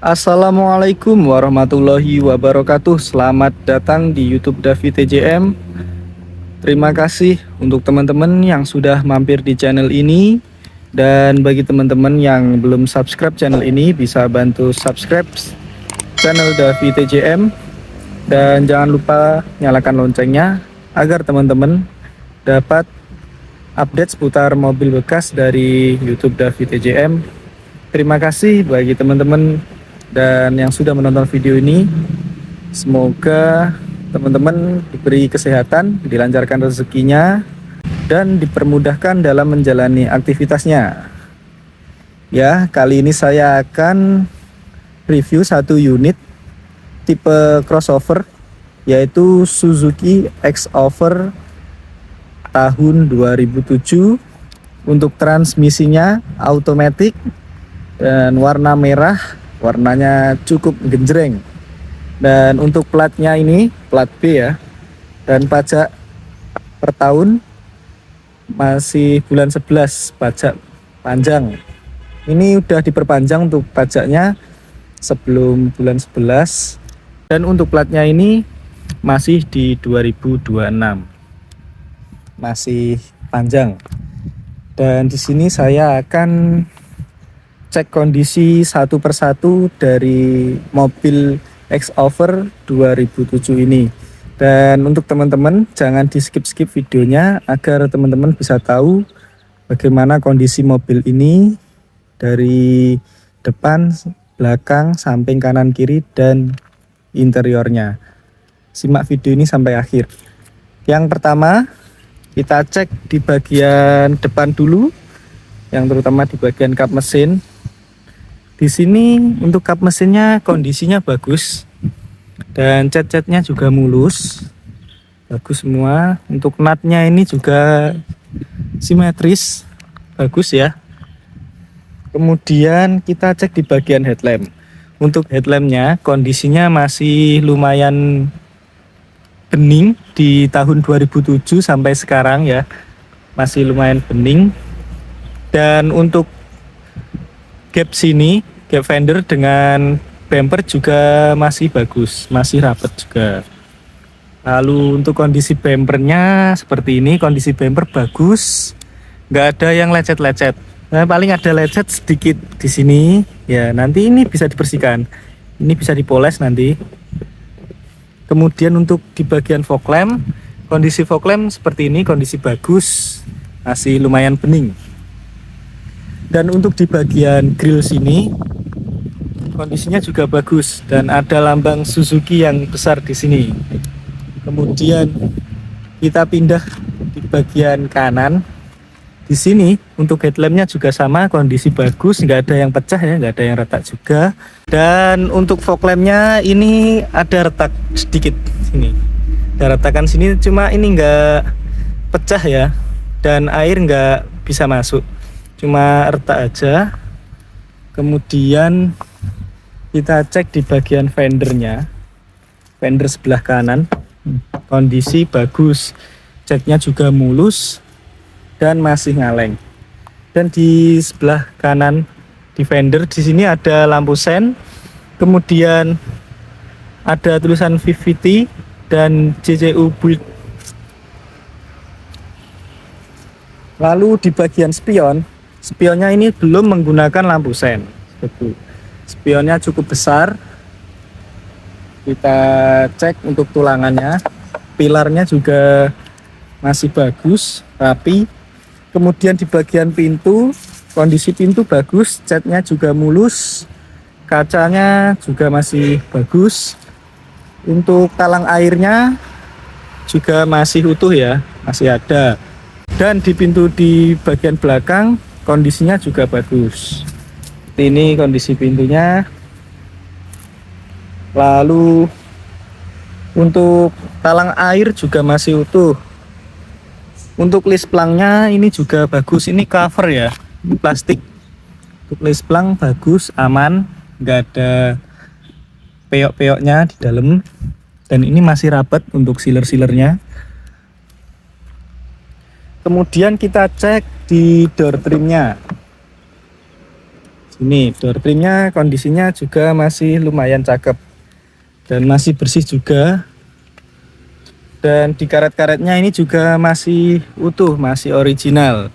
Assalamualaikum warahmatullahi wabarakatuh. Selamat datang di YouTube Davi TJM. Terima kasih untuk teman-teman yang sudah mampir di channel ini. Dan bagi teman-teman yang belum subscribe channel ini, bisa bantu subscribe channel Davi TJM. Dan jangan lupa nyalakan loncengnya agar teman-teman dapat update seputar mobil bekas dari YouTube Davi TJM. Terima kasih bagi teman-teman dan yang sudah menonton video ini. Semoga teman-teman diberi kesehatan, dilancarkan rezekinya, dan dipermudahkan dalam menjalani aktivitasnya. Ya, kali ini saya akan review satu unit tipe crossover, yaitu Suzuki X-Over tahun 2007. Untuk transmisinya automatic dan warna merah, warnanya cukup genjreng. Dan untuk platnya ini plat B ya, dan pajak per tahun masih bulan 11, pajak panjang. Ini udah diperpanjang untuk pajaknya sebelum bulan 11. Dan untuk platnya ini masih di 2026, masih panjang. Dan di sini saya akan cek kondisi satu persatu dari mobil X-Over 2007 ini. Dan untuk teman-teman jangan di skip-skip videonya agar teman-teman bisa tahu bagaimana kondisi mobil ini dari depan, belakang, samping, kanan, kiri, dan interiornya. Simak video ini sampai akhir. Yang pertama, kita cek di bagian depan dulu, yang terutama di bagian kap mesin. Di sini untuk kap mesinnya kondisinya bagus dan cat-catnya juga mulus, bagus semua. Untuk natnya ini juga simetris, bagus ya. Kemudian kita cek di bagian headlamp. Untuk headlampnya kondisinya masih lumayan bening di tahun 2007 sampai sekarang ya, masih lumayan bening. Dan untuk gap sini, gap fender dengan bumper juga masih bagus, masih rapet juga. Lalu untuk kondisi bumpernya seperti ini, kondisi bumper bagus, nggak ada yang lecet-lecet. Nah, paling ada lecet sedikit di sini, ya nanti ini bisa dibersihkan, ini bisa dipoles nanti. Kemudian untuk di bagian fog lamp, kondisi fog lamp seperti ini, kondisi bagus, masih lumayan bening. Dan untuk di bagian grill sini kondisinya juga bagus dan ada lambang Suzuki yang besar di sini. Kemudian kita pindah di bagian kanan. Di sini untuk headlampnya juga sama, kondisi bagus, nggak ada yang pecah ya, nggak ada yang retak juga. Dan untuk fog lampnya ini ada retak sedikit sini, ada retakan sini, cuma ini nggak pecah ya, dan air nggak bisa masuk, cuma retak aja. Kemudian kita cek di bagian fendernya, fender sebelah kanan, kondisi bagus, catnya juga mulus dan masih ngaleng. Dan di sebelah kanan di fender di sini ada lampu sen, kemudian ada tulisan VVT dan JCU build. Lalu di bagian spion, spionnya ini belum menggunakan lampu sen. Spionnya cukup besar. Kita cek untuk tulangannya, pilarnya juga masih bagus, rapi. Kemudian di bagian pintu, kondisi pintu bagus, catnya juga mulus, kacanya juga masih bagus. Untuk talang airnya juga masih utuh ya, masih ada. Dan di pintu di bagian belakang kondisinya juga bagus. Ini kondisi pintunya. Lalu untuk talang air juga masih utuh. Untuk list plangnya ini juga bagus, ini cover ya, ini plastik. Untuk list plang bagus, aman, nggak ada peok-peoknya di dalam. Dan ini masih rapat untuk sealer-sealernya. Kemudian kita cek di door trimnya. Ini door trimnya kondisinya juga masih lumayan cakep dan masih bersih juga. Dan di karet-karetnya ini juga masih utuh, masih original.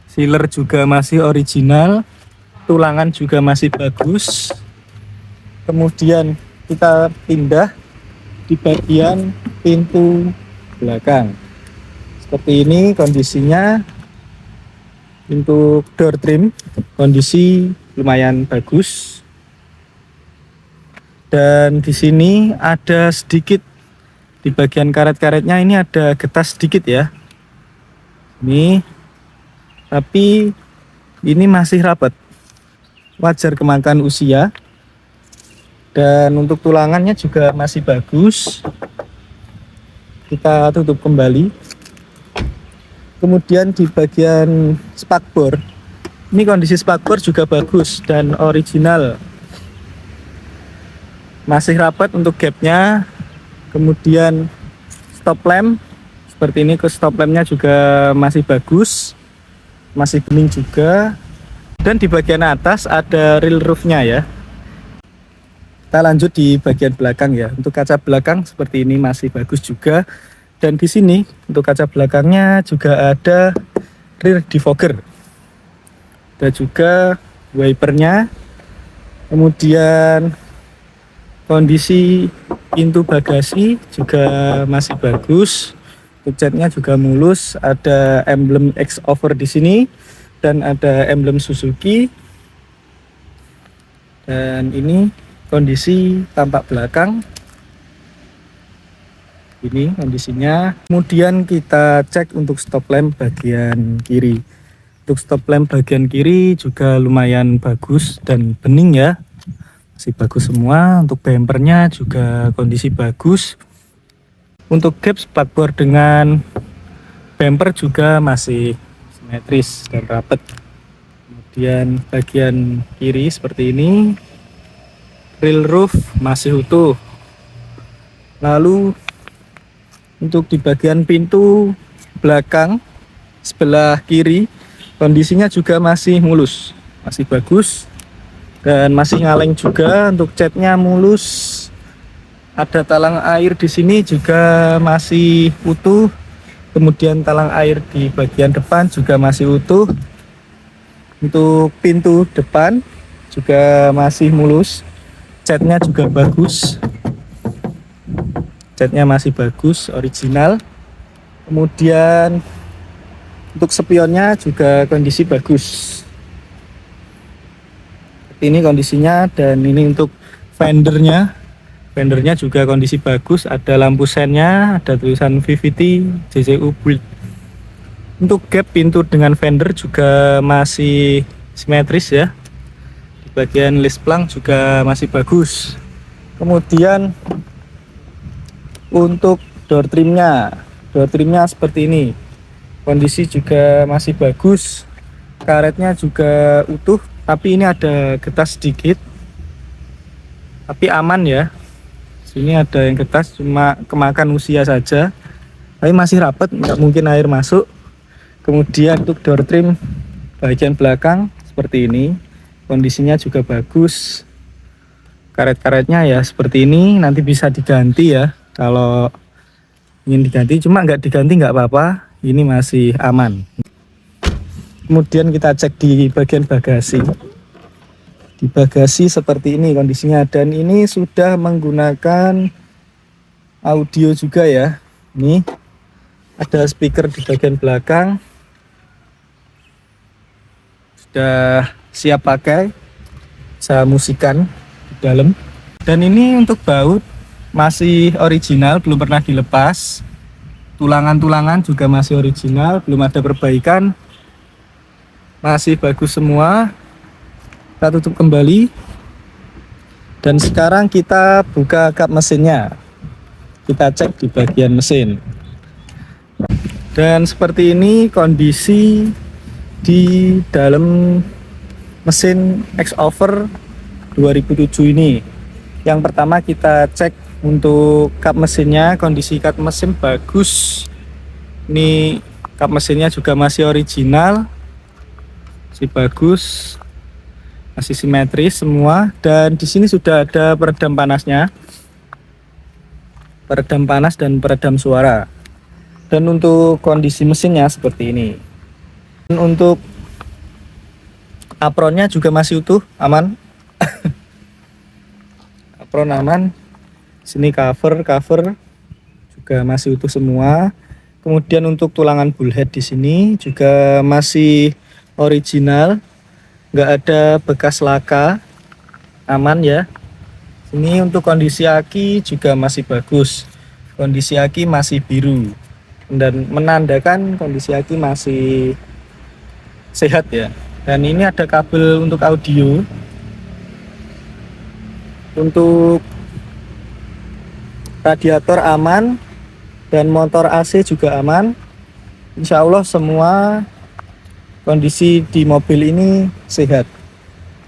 Sealer juga masih original, tulangan juga masih bagus. Kemudian kita pindah di bagian pintu belakang. Seperti ini kondisinya. Untuk door trim kondisi lumayan bagus. Dan di sini ada sedikit di bagian karet-karetnya ini ada getah sedikit ya. Ini tapi ini masih rapat. Wajar kemakan usia. Dan untuk tulangannya juga masih bagus. Kita tutup kembali. Kemudian di bagian spakbor, ini kondisi spakbor juga bagus dan original. Masih rapat untuk gapnya. Kemudian stop lamp seperti ini, ke stop lampnya juga masih bagus, masih bening juga. Dan di bagian atas ada real roofnya ya. Kita lanjut di bagian belakang ya. Untuk kaca belakang seperti ini masih bagus juga. Dan di sini untuk kaca belakangnya juga ada rear defogger. Ada juga wipernya. Kemudian kondisi pintu bagasi juga masih bagus. Untuk catnya juga mulus. Ada emblem X-Over di sini dan ada emblem Suzuki. Dan ini kondisi tampak belakang. Ini kondisinya. Kemudian kita cek untuk stop lamp bagian kiri. Untuk stop lamp bagian kiri juga lumayan bagus dan bening ya, masih bagus semua. Untuk bumpernya juga kondisi bagus. Untuk gap spakbor dengan bumper juga masih simetris dan rapat. Kemudian bagian kiri seperti ini, real roof masih utuh. Lalu untuk di bagian pintu belakang sebelah kiri kondisinya juga masih mulus, masih bagus dan masih ngaleng juga. Untuk catnya mulus. Ada talang air di sini juga masih utuh. Kemudian talang air di bagian depan juga masih utuh. Untuk pintu depan juga masih mulus. Catnya juga bagus. Catnya masih bagus, original. Kemudian untuk spionnya juga kondisi bagus. Ini kondisinya. Dan ini untuk fendernya. Fendernya juga kondisi bagus. Ada lampu sennya, ada tulisan VVT JCU Build. Untuk gap pintu dengan fender juga masih simetris ya. Di bagian list plank juga masih bagus. Kemudian untuk door trimnya seperti ini. Kondisi juga masih bagus. Karetnya juga utuh, tapi ini ada getah sedikit. Tapi aman ya. Sini ada yang getah, cuma kemakan usia saja. Tapi masih rapat, nggak mungkin air masuk. Kemudian untuk door trim bagian belakang seperti ini. Kondisinya juga bagus. Karet-karetnya ya seperti ini, nanti bisa diganti ya. Kalau ingin diganti, cuma nggak diganti nggak apa-apa, ini masih aman. Kemudian kita cek di bagian bagasi. Di bagasi seperti ini kondisinya, dan ini sudah menggunakan audio juga ya. Ini ada speaker di bagian belakang, sudah siap pakai, bisa musikan di dalam. Dan ini untuk baut masih original, belum pernah dilepas. Tulangan-tulangan juga masih original, belum ada perbaikan, masih bagus semua. Kita tutup kembali. Dan sekarang kita buka kap mesinnya. Kita cek di bagian mesin. Dan seperti ini kondisi di dalam mesin X-Over 2007 ini. Yang pertama kita cek untuk kap mesinnya. Kondisi kap mesin bagus. Ini kap mesinnya juga masih original, masih bagus, masih simetris semua. Dan di sini sudah ada peredam panasnya, peredam panas dan peredam suara. Dan untuk kondisi mesinnya seperti ini. Dan untuk apronnya juga masih utuh, aman. Apron aman. Sini cover juga masih utuh semua. Kemudian untuk tulangan bullhead di sini juga masih original, nggak ada bekas laka, aman ya. Ini untuk kondisi aki juga masih bagus, kondisi aki masih biru dan menandakan kondisi aki masih sehat ya. Dan ini ada kabel untuk audio, untuk radiator aman, dan motor AC juga aman. Insya Allah semua kondisi di mobil ini sehat.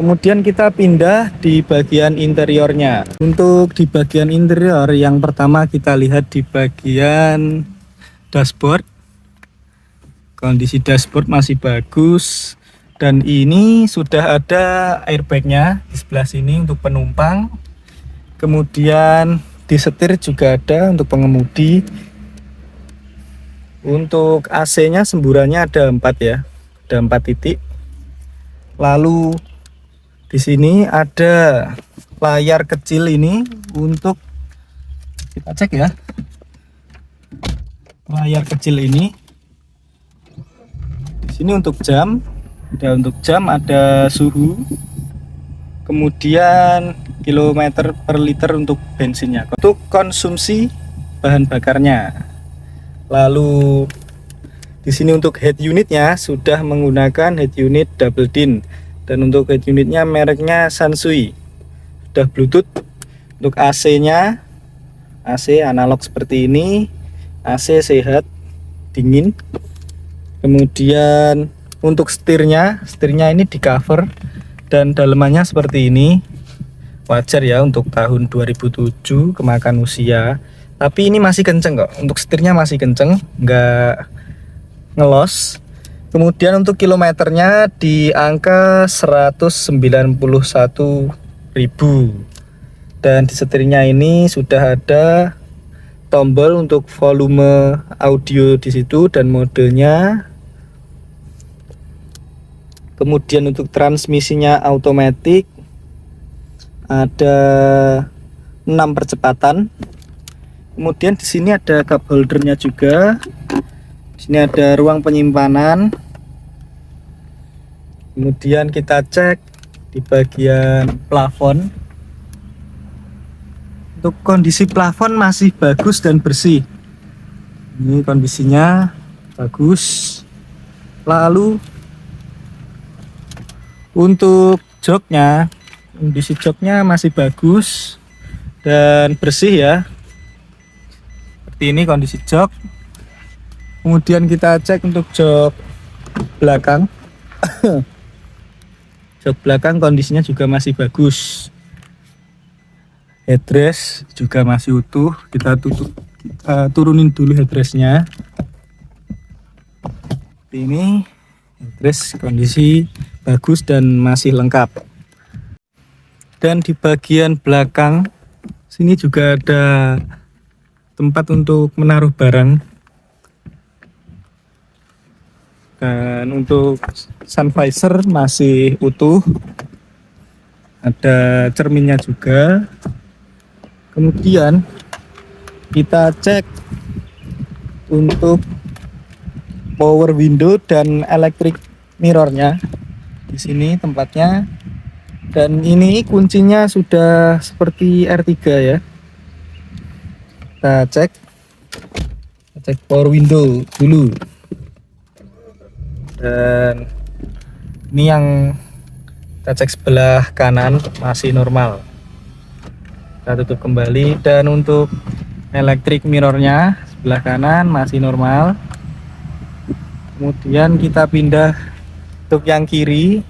Kemudian kita pindah di bagian interiornya. Untuk di bagian interior, yang pertama kita lihat di bagian dashboard. Kondisi dashboard masih bagus, dan ini sudah ada airbagnya di sebelah sini untuk penumpang. Kemudian di setir juga ada untuk pengemudi. Untuk AC-nya semburannya ada 4 ya, ada 4 titik. Lalu di sini ada layar kecil ini untuk kita cek ya. Layar kecil ini. Di sini untuk jam, ada suhu. Kemudian kilometer per liter untuk bensinnya. Untuk konsumsi bahan bakarnya. Lalu di sini untuk head unitnya sudah menggunakan head unit double din, dan untuk head unitnya mereknya Sansui, sudah Bluetooth. Untuk AC-nya, AC analog seperti ini, AC sehat, dingin. Kemudian untuk setirnya ini di cover dan dalemannya seperti ini. Wajar ya untuk tahun 2007, kemakan usia. Tapi ini masih kenceng kok, untuk setirnya masih kenceng, nggak ngelos. Kemudian untuk kilometernya di angka 191.000. Dan di setirnya ini sudah ada tombol untuk volume audio di situ dan modenya. Kemudian untuk transmisinya automatic, ada 6 percepatan. Kemudian di sini ada cup holdernya juga. Di sini ada ruang penyimpanan. Kemudian kita cek di bagian plafon. Untuk kondisi plafon masih bagus dan bersih. Ini kondisinya bagus. Lalu untuk joknya, kondisi joknya masih bagus dan bersih ya. Seperti ini kondisi jok. Kemudian kita cek untuk jok belakang. Jok belakang kondisinya juga masih bagus. Headrest juga masih utuh. Kita turunin dulu headrestnya. Seperti ini. Headrest kondisi bagus dan masih lengkap. Dan di bagian belakang sini juga ada tempat untuk menaruh barang. Dan untuk sun visor masih utuh, ada cerminnya juga. Kemudian kita cek untuk power window dan electric mirrornya. Di sini tempatnya. Dan ini kuncinya sudah seperti R3 ya. Kita cek power window dulu. Dan ini yang kita cek sebelah kanan masih normal. Kita tutup kembali. Dan untuk electric mirrornya sebelah kanan masih normal. Kemudian kita pindah untuk yang kiri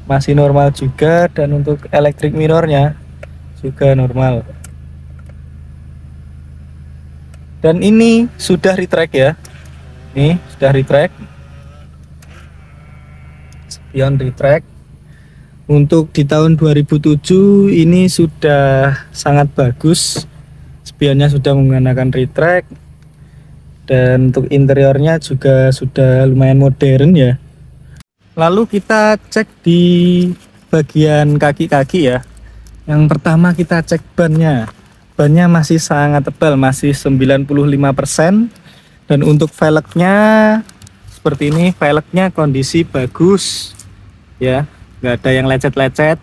masih normal juga, dan untuk electric mirrornya juga normal. Dan ini sudah retract ya. Ini sudah retract. spion retract. Untuk di tahun 2007 ini sudah sangat bagus, spionnya sudah menggunakan retract, dan untuk interiornya juga sudah lumayan modern ya. Lalu kita cek di bagian kaki-kaki ya. Yang pertama kita cek bannya. Bannya masih sangat tebal, masih 95%. Dan untuk velgnya seperti ini, velgnya kondisi bagus ya, nggak ada yang lecet-lecet.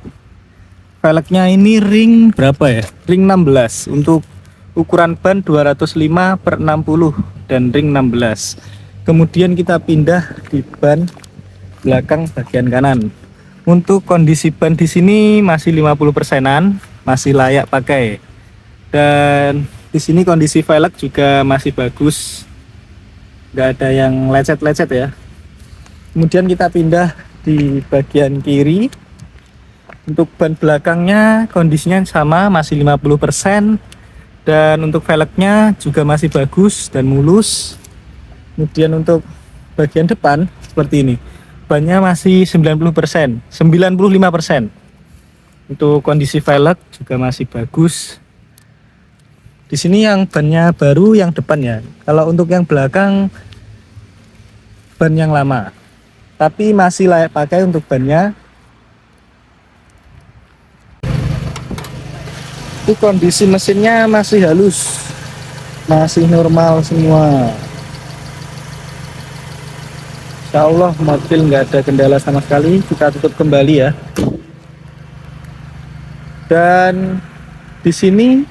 Velgnya ini ring berapa ya? Ring 16 untuk ukuran ban 205/60 dan ring 16. Kemudian kita pindah di ban belakang bagian kanan. Untuk kondisi ban di sini masih 50%-an, masih layak pakai. Dan di sini kondisi velg juga masih bagus, nggak ada yang lecet-lecet ya. Kemudian kita pindah di bagian kiri. Untuk ban belakangnya kondisinya sama, masih 50%, dan untuk velgnya juga masih bagus dan mulus. Kemudian untuk bagian depan seperti ini, bannya masih 90%, 95%. Untuk kondisi velg juga masih bagus. Di sini yang bannya baru yang depan ya. Kalau untuk yang belakang ban yang lama, tapi masih layak pakai untuk bannya. Itu kondisi mesinnya masih halus, masih normal semua. Insya Allah mobil nggak ada kendala sama sekali. Kita tutup kembali ya. Dan di sini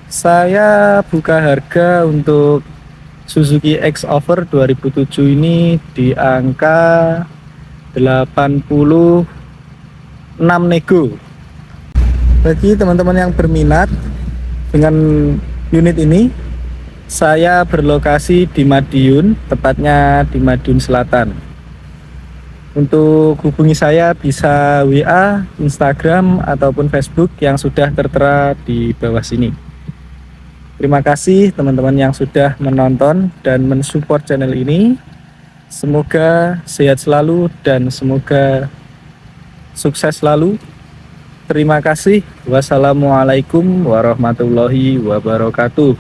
saya buka harga untuk Suzuki X-Over 2007 ini di angka 86 nego. Bagi teman-teman yang berminat dengan unit ini, saya berlokasi di Madiun, tepatnya di Madiun Selatan. Untuk hubungi saya bisa WA, Instagram, ataupun Facebook yang sudah tertera di bawah sini. Terima kasih teman-teman yang sudah menonton dan mensupport channel ini. Semoga sehat selalu dan semoga sukses selalu. Terima kasih. Wassalamualaikum warahmatullahi wabarakatuh.